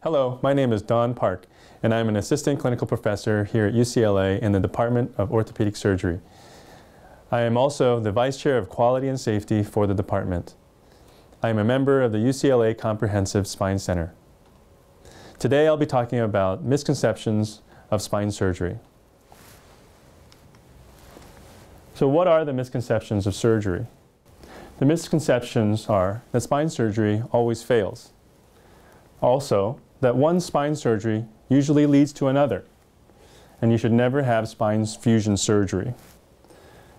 Hello, my name is Don Park, and I'm an assistant clinical professor here at UCLA in the Department of Orthopedic Surgery. I am also the Vice Chair of Quality and Safety for the department. I am a member of the UCLA Comprehensive Spine Center. Today I'll be talking about misconceptions of spine surgery. So what are the misconceptions of surgery? The misconceptions are that spine surgery always fails. Also, that one spine surgery usually leads to another, and you should never have spine fusion surgery.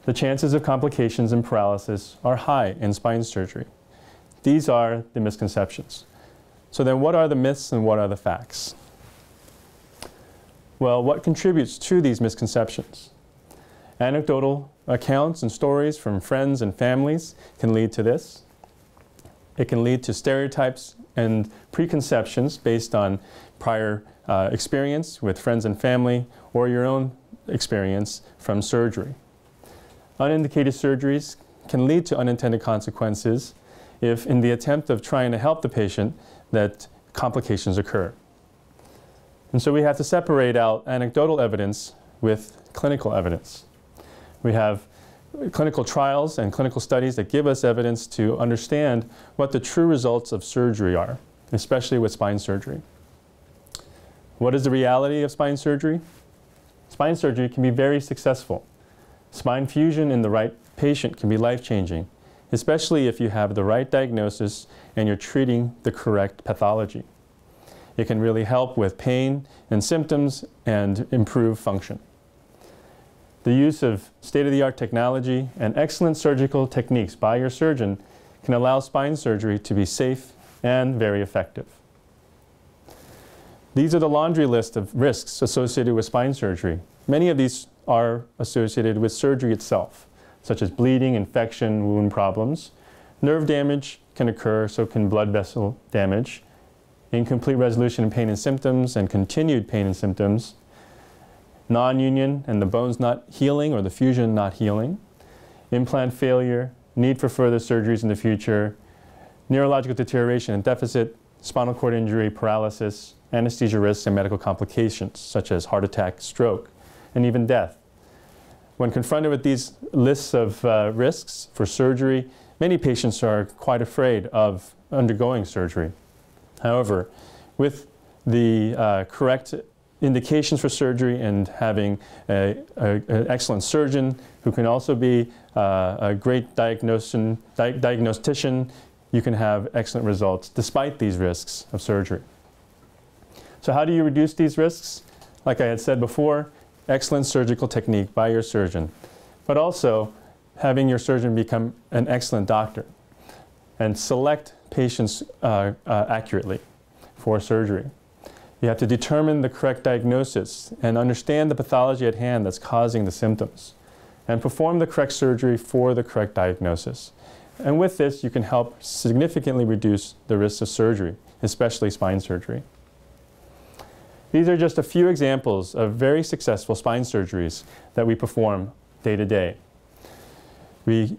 The chances of complications and paralysis are high in spine surgery. These are the misconceptions. So then what are the myths and what are the facts? Well, what contributes to these misconceptions? Anecdotal accounts and stories from friends and families can lead to this. It can lead to stereotypes and preconceptions based on prior experience with friends and family or your own experience from surgery. Unindicated surgeries can lead to unintended consequences if, in the attempt of trying to help the patient, that complications occur. And so we have to separate out anecdotal evidence with clinical evidence. We have clinical trials and clinical studies that give us evidence to understand what the true results of surgery are, especially with spine surgery. What is the reality of spine surgery? Spine surgery can be very successful. Spine fusion in the right patient can be life-changing, especially if you have the right diagnosis and you're treating the correct pathology. It can really help with pain and symptoms and improve function. The use of state-of-the-art technology and excellent surgical techniques by your surgeon can allow spine surgery to be safe and very effective. These are the laundry list of risks associated with spine surgery. Many of these are associated with surgery itself, such as bleeding, infection, wound problems. Nerve damage can occur, so can blood vessel damage. Incomplete resolution in pain and symptoms and continued pain and symptoms. Non-union and the bones not healing or the fusion not healing, implant failure, need for further surgeries in the future, neurological deterioration and deficit, spinal cord injury, paralysis, anesthesia risks, and medical complications such as heart attack, stroke, and even death. When confronted with these lists of risks for surgery, many patients are quite afraid of undergoing surgery. However, with the correct indications for surgery and having an excellent surgeon who can also be a great diagnostician, you can have excellent results despite these risks of surgery. So how do you reduce these risks? Like I had said before, excellent surgical technique by your surgeon, but also having your surgeon become an excellent doctor and select patients accurately for surgery. You have to determine the correct diagnosis and understand the pathology at hand that's causing the symptoms and perform the correct surgery for the correct diagnosis. And with this, you can help significantly reduce the risks of surgery, especially spine surgery. These are just a few examples of very successful spine surgeries that we perform day to day. We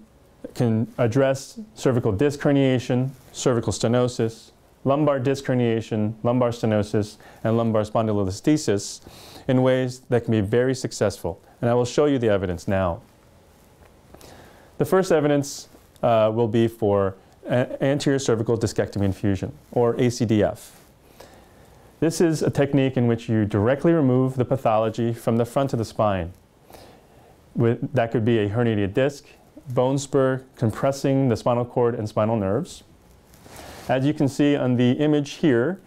can address cervical disc herniation, cervical stenosis, lumbar disc herniation, lumbar stenosis, and lumbar spondylolisthesis in ways that can be very successful. And I will show you the evidence now. The first evidence will be for anterior cervical discectomy and fusion, or ACDF. This is a technique in which you directly remove the pathology from the front of the spine. That could be a herniated disc, bone spur compressing the spinal cord and spinal nerves. As you can see on the image here,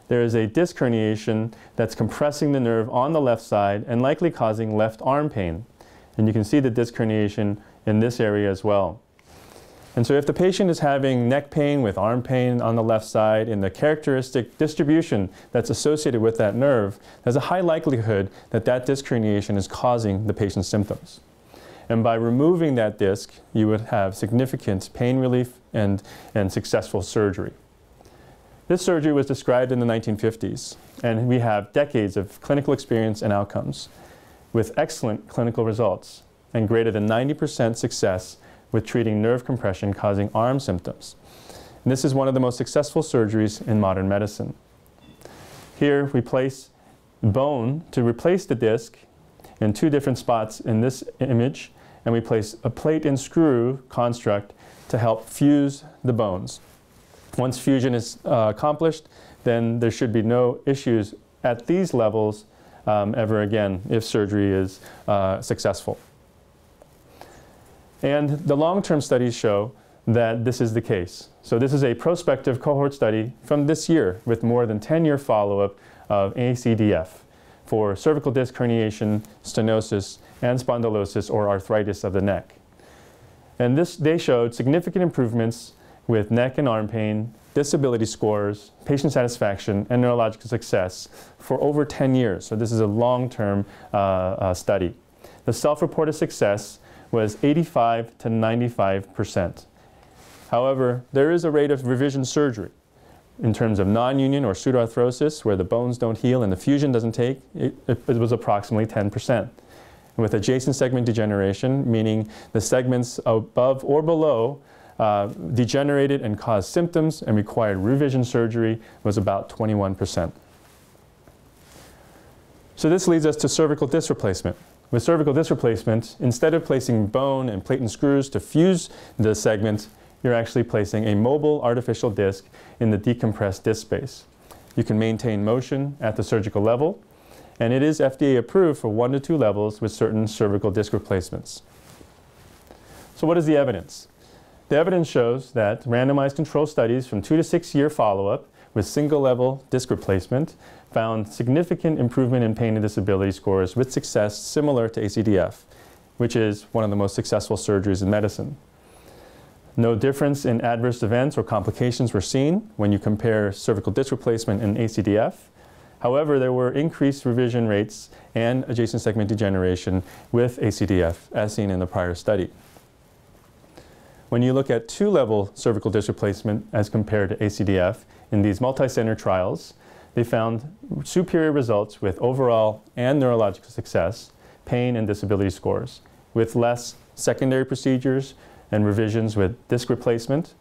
there is a disc herniation that's compressing the nerve on the left side and likely causing left arm pain. And you can see the disc herniation in this area as well. And so if the patient is having neck pain with arm pain on the left side in the characteristic distribution that's associated with that nerve, there's a high likelihood that that disc herniation is causing the patient's symptoms. And by removing that disc, you would have significant pain relief and successful surgery. This surgery was described in the 1950s, and we have decades of clinical experience and outcomes with excellent clinical results and greater than 90% success with treating nerve compression causing arm symptoms. And this is one of the most successful surgeries in modern medicine. Here we place bone to replace the disc in two different spots in this image, and we place a plate and screw construct to help fuse the bones. Once fusion is accomplished, then there should be no issues at these levels ever again if surgery is successful. And the long-term studies show that this is the case. So this is a prospective cohort study from this year with more than 10-year follow-up of ACDF for cervical disc herniation, stenosis, and spondylosis or arthritis of the neck. And they showed significant improvements with neck and arm pain, disability scores, patient satisfaction, and neurological success for over 10 years. So this is a long-term study. The self-reported success was 85 to 95%. However, there is a rate of revision surgery in terms of non-union or pseudoarthrosis where the bones don't heal and the fusion doesn't take. It was approximately 10%. And with adjacent segment degeneration, meaning the segments above or below degenerated and caused symptoms and required revision surgery, was about 21%. So this leads us to cervical disc replacement. With cervical disc replacement, instead of placing bone and plate and screws to fuse the segment, you're actually placing a mobile artificial disc in the decompressed disc space. You can maintain motion at the surgical level, and it is FDA approved for 1 to 2 levels with certain cervical disc replacements. So what is the evidence? The evidence shows that randomized control studies from 2 to 6 year follow-up with single-level disc replacement found significant improvement in pain and disability scores with success similar to ACDF, which is one of the most successful surgeries in medicine. No difference in adverse events or complications were seen when you compare cervical disc replacement and ACDF. However, there were increased revision rates and adjacent segment degeneration with ACDF, as seen in the prior study. When you look at 2-level cervical disc replacement as compared to ACDF in these multi-center trials, they found superior results with overall and neurological success, pain and disability scores, with less secondary procedures and revisions with disc replacement.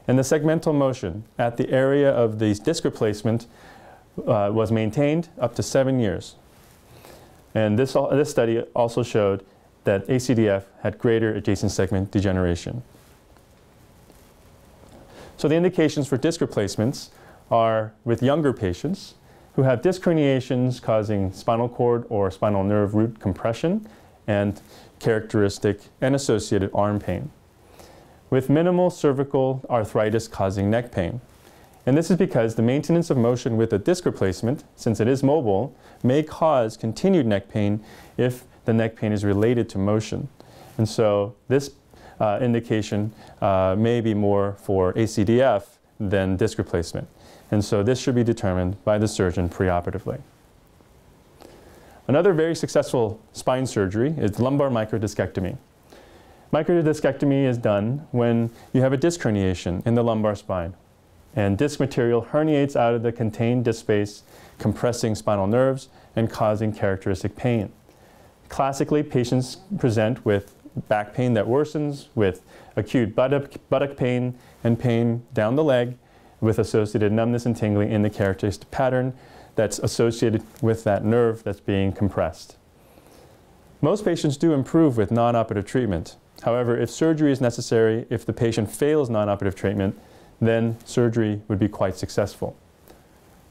And the segmental motion at the area of the disc replacement was maintained up to 7 years. And this study also showed that ACDF had greater adjacent segment degeneration. So the indications for disc replacements are with younger patients who have disc herniations causing spinal cord or spinal nerve root compression and characteristic and associated arm pain, with minimal cervical arthritis causing neck pain. And this is because the maintenance of motion with a disc replacement, since it is mobile, may cause continued neck pain if the neck pain is related to motion. And so this indication may be more for ACDF than disc replacement. And so this should be determined by the surgeon preoperatively. Another very successful spine surgery is lumbar microdiscectomy. Microdiscectomy is done when you have a disc herniation in the lumbar spine, and disc material herniates out of the contained disc space, compressing spinal nerves and causing characteristic pain. Classically, patients present with back pain that worsens, with acute buttock pain and pain down the leg, with associated numbness and tingling in the characteristic pattern that's associated with that nerve that's being compressed. Most patients do improve with non-operative treatment. However, if surgery is necessary, if the patient fails non-operative treatment, then surgery would be quite successful.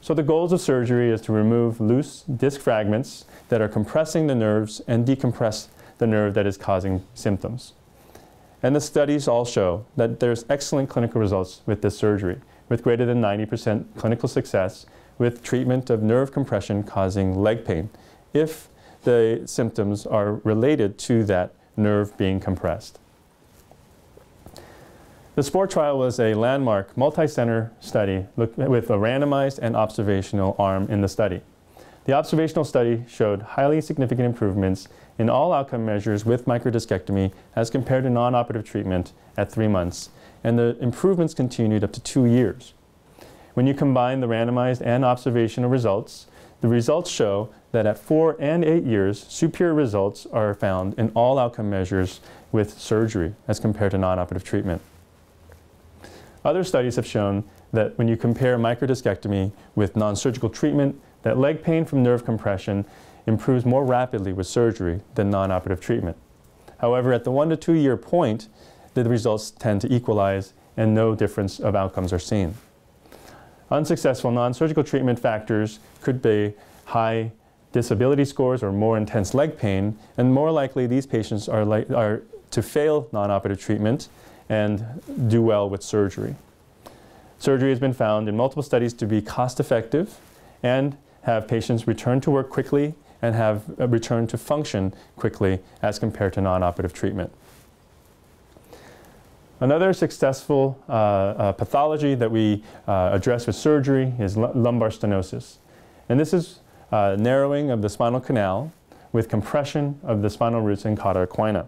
So the goals of surgery is to remove loose disc fragments that are compressing the nerves and decompress the nerve that is causing symptoms. And the studies all show that there's excellent clinical results with this surgery, with greater than 90% clinical success with treatment of nerve compression causing leg pain, if the symptoms are related to that nerve being compressed. The SPORT trial was a landmark multi-center study with a randomized and observational arm in the study. The observational study showed highly significant improvements in all outcome measures with microdiscectomy as compared to non-operative treatment at 3 months, and the improvements continued up to 2 years. When you combine the randomized and observational results, the results show that at 4 and 8 years, superior results are found in all outcome measures with surgery as compared to non-operative treatment. Other studies have shown that when you compare microdiscectomy with non-surgical treatment that leg pain from nerve compression improves more rapidly with surgery than non-operative treatment. However, at the 1 to 2 year point, the results tend to equalize and no difference of outcomes are seen. Unsuccessful non-surgical treatment factors could be high disability scores or more intense leg pain, and more likely these patients are to fail non-operative treatment and do well with surgery. Surgery has been found in multiple studies to be cost-effective and have patients return to work quickly and have a return to function quickly as compared to non-operative treatment. Another successful pathology that we address with surgery is lumbar stenosis. And this is narrowing of the spinal canal with compression of the spinal roots and cauda equina.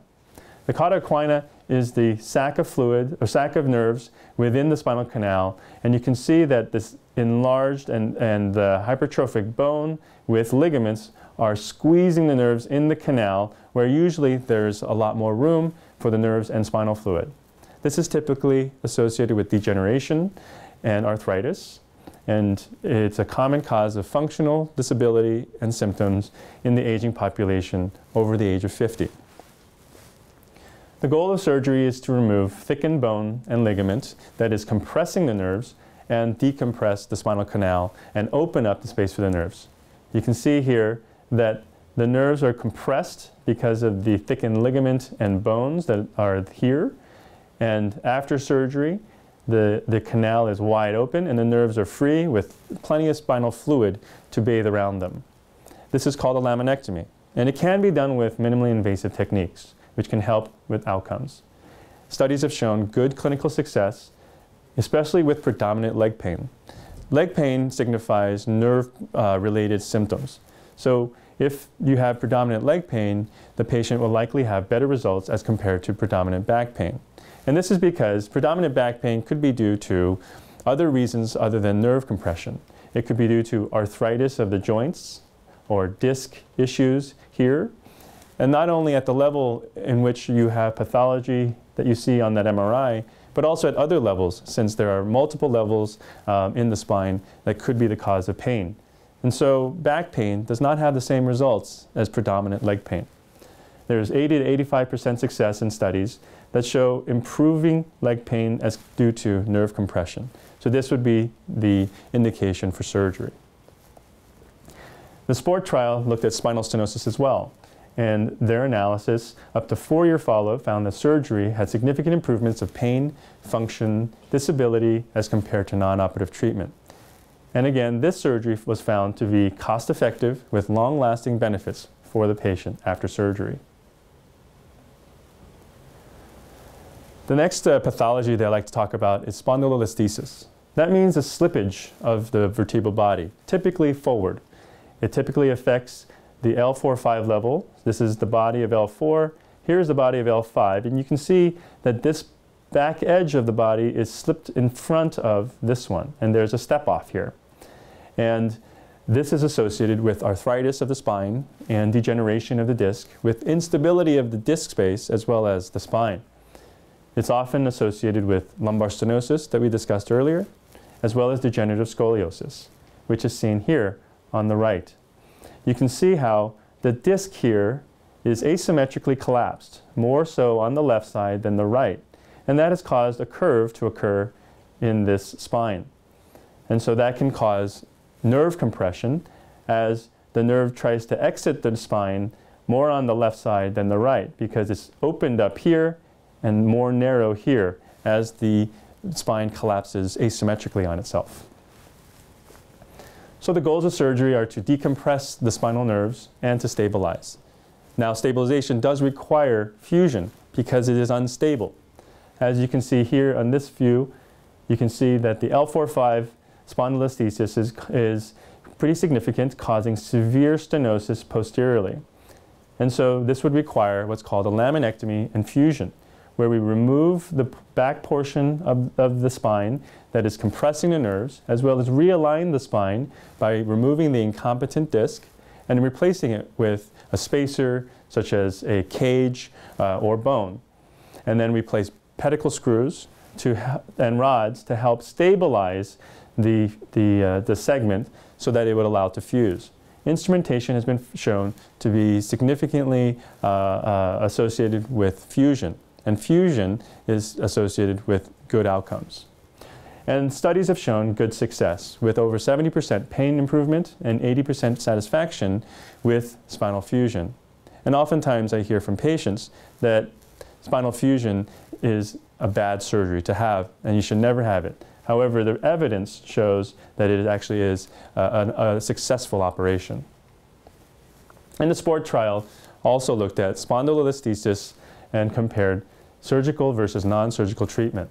The cauda equina is the sac of fluid, or sac of nerves within the spinal canal, and you can see that this enlarged and hypertrophic bone with ligaments are squeezing the nerves in the canal, where usually there's a lot more room for the nerves and spinal fluid. This is typically associated with degeneration and arthritis, and it's a common cause of functional disability and symptoms in the aging population over the age of 50. The goal of surgery is to remove thickened bone and ligament that is compressing the nerves and decompress the spinal canal and open up the space for the nerves. You can see here that the nerves are compressed because of the thickened ligament and bones that are here. And after surgery, the canal is wide open and the nerves are free with plenty of spinal fluid to bathe around them. This is called a laminectomy. And it can be done with minimally invasive techniques, which can help with outcomes. Studies have shown good clinical success, especially with predominant leg pain. Leg pain signifies nerve-related symptoms. So if you have predominant leg pain, the patient will likely have better results as compared to predominant back pain. And this is because predominant back pain could be due to other reasons other than nerve compression. It could be due to arthritis of the joints or disc issues here. And not only at the level in which you have pathology that you see on that MRI, but also at other levels, since there are multiple levels in the spine that could be the cause of pain. And so back pain does not have the same results as predominant leg pain. There's 80 to 85% success in studies that show improving leg pain as due to nerve compression. So this would be the indication for surgery. The SPORT trial looked at spinal stenosis as well. And their analysis, up to 4-year follow-up, found that surgery had significant improvements of pain, function, disability as compared to non-operative treatment. And again, this surgery was found to be cost-effective with long-lasting benefits for the patient after surgery. The next pathology that I like to talk about is spondylolisthesis. That means a slippage of the vertebral body, typically forward. It typically affects the L4-5 level. This is the body of L4. Here's the body of L5. And you can see that this back edge of the body is slipped in front of this one. And there's a step off here. And this is associated with arthritis of the spine and degeneration of the disc, with instability of the disc space as well as the spine. It's often associated with lumbar stenosis that we discussed earlier, as well as degenerative scoliosis, which is seen here on the right. You can see how the disc here is asymmetrically collapsed, more so on the left side than the right. And that has caused a curve to occur in this spine. And so that can cause nerve compression as the nerve tries to exit the spine more on the left side than the right, because it's opened up here and more narrow here as the spine collapses asymmetrically on itself. So the goals of surgery are to decompress the spinal nerves and to stabilize. Now, stabilization does require fusion because it is unstable. As you can see here on this view, you can see that the L4-5 spondylolisthesis is pretty significant, causing severe stenosis posteriorly. And so this would require what's called a laminectomy and fusion, where we remove the back portion of the spine that is compressing the nerves, as well as realign the spine by removing the incompetent disc and replacing it with a spacer, such as a cage or bone. And then we place pedicle screws and rods to help stabilize the segment so that it would allow it to fuse. Instrumentation has been shown to be significantly associated with fusion, and fusion is associated with good outcomes. And studies have shown good success, with over 70% pain improvement and 80% satisfaction with spinal fusion. And oftentimes I hear from patients that spinal fusion is a bad surgery to have, and you should never have it. However, the evidence shows that it actually is a successful operation. And the SPORT trial also looked at spondylolisthesis and compared surgical versus non-surgical treatment.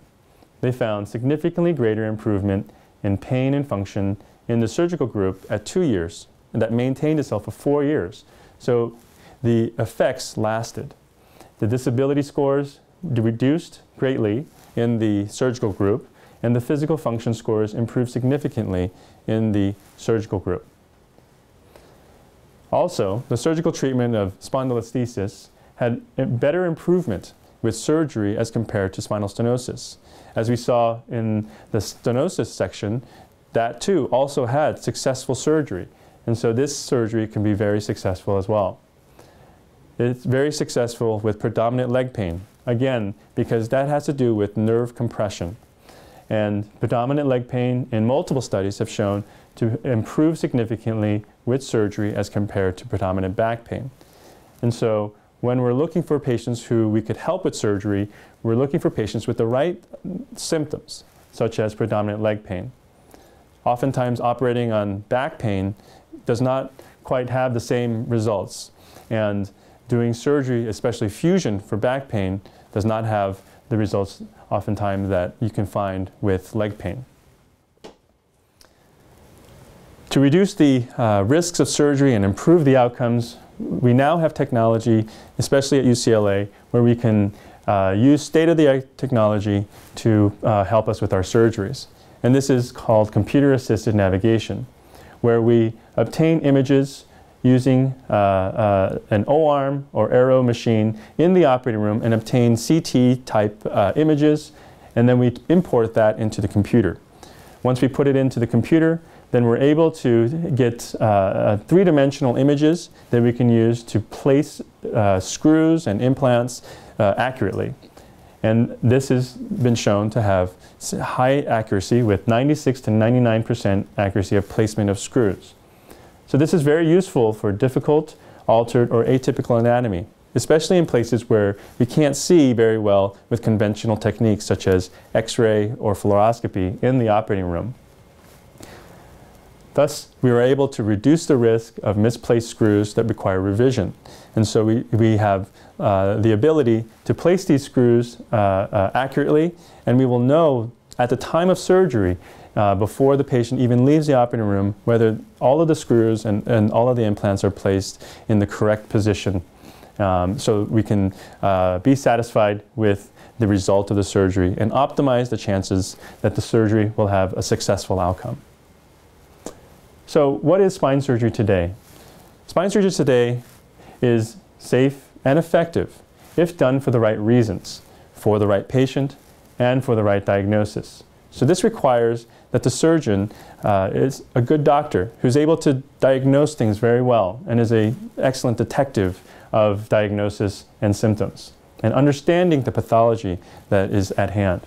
They found significantly greater improvement in pain and function in the surgical group at 2 years, and that maintained itself for 4 years. So the effects lasted. The disability scores reduced greatly in the surgical group, and the physical function scores improved significantly in the surgical group. Also, the surgical treatment of spondylolisthesis had a better improvement with surgery as compared to spinal stenosis. As we saw in the stenosis section, that too also had successful surgery. And so this surgery can be very successful as well. It's very successful with predominant leg pain, again, because that has to do with nerve compression. And predominant leg pain in multiple studies have shown to improve significantly with surgery as compared to predominant back pain. And so when we're looking for patients who we could help with surgery, we're looking for patients with the right symptoms, such as predominant leg pain. Oftentimes, operating on back pain does not quite have the same results. And doing surgery, especially fusion for back pain, does not have the results oftentimes that you can find with leg pain. To reduce the risks of surgery and improve the outcomes, we now have technology, especially at UCLA, where we can use state-of-the-art technology to help us with our surgeries. And this is called computer-assisted navigation, where we obtain images using an O-arm or arrow machine in the operating room and obtain CT-type images, and then we import that into the computer. Once we put it into the computer, then we're able to get three-dimensional images that we can use to place screws and implants accurately. And this has been shown to have high accuracy with 96 to 99% accuracy of placement of screws. So this is very useful for difficult, altered, or atypical anatomy, especially in places where we can't see very well with conventional techniques such as X-ray or fluoroscopy in the operating room. Thus, we were able to reduce the risk of misplaced screws that require revision. And so we have the ability to place these screws accurately, and we will know at the time of surgery, before the patient even leaves the operating room, whether all of the screws and all of the implants are placed in the correct position. So we can be satisfied with the result of the surgery and optimize the chances that the surgery will have a successful outcome. So what is spine surgery today? Spine surgery today is safe and effective if done for the right reasons, for the right patient, and for the right diagnosis. So this requires that the surgeon is a good doctor who's able to diagnose things very well and is an excellent detective of diagnosis and symptoms, and understanding the pathology that is at hand.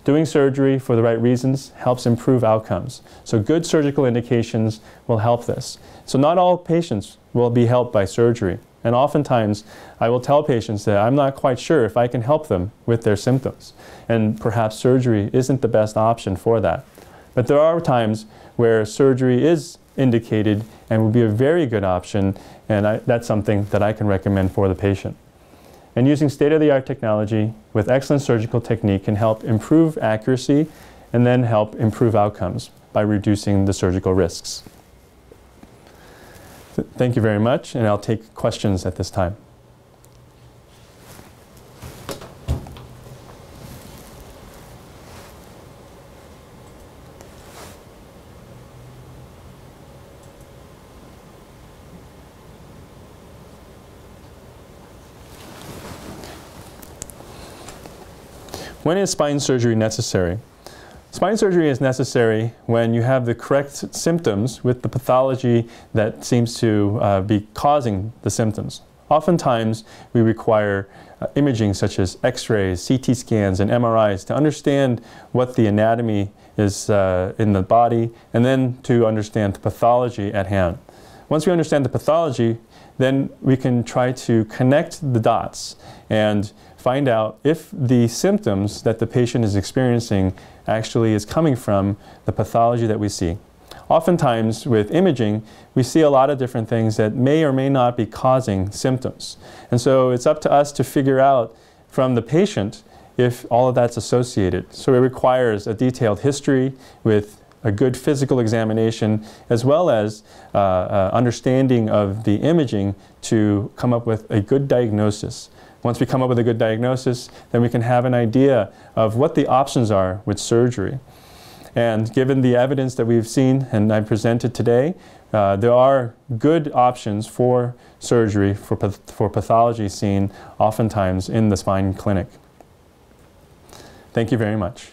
Doing surgery for the right reasons helps improve outcomes. So good surgical indications will help this. So not all patients will be helped by surgery. And oftentimes, I will tell patients that I'm not quite sure if I can help them with their symptoms. And perhaps surgery isn't the best option for that. But there are times where surgery is indicated and would be a very good option, and that's something that I can recommend for the patient. And using state-of-the-art technology with excellent surgical technique can help improve accuracy and then help improve outcomes by reducing the surgical risks. Thank you very much, and I'll take questions at this time. When is spine surgery necessary? Spine surgery is necessary when you have the correct symptoms with the pathology that seems to be causing the symptoms. Oftentimes, we require imaging such as X-rays, CT scans, and MRIs to understand what the anatomy is in the body, and then to understand the pathology at hand. Once we understand the pathology, then we can try to connect the dots and find out if the symptoms that the patient is experiencing actually is coming from the pathology that we see. Oftentimes with imaging, we see a lot of different things that may or may not be causing symptoms. And so it's up to us to figure out from the patient if all of that's associated. So it requires a detailed history with a good physical examination, as well as understanding of the imaging to come up with a good diagnosis. Once we come up with a good diagnosis, then we can have an idea of what the options are with surgery. And given the evidence that we've seen and I presented today, there are good options for surgery for pathology seen oftentimes in the spine clinic. Thank you very much.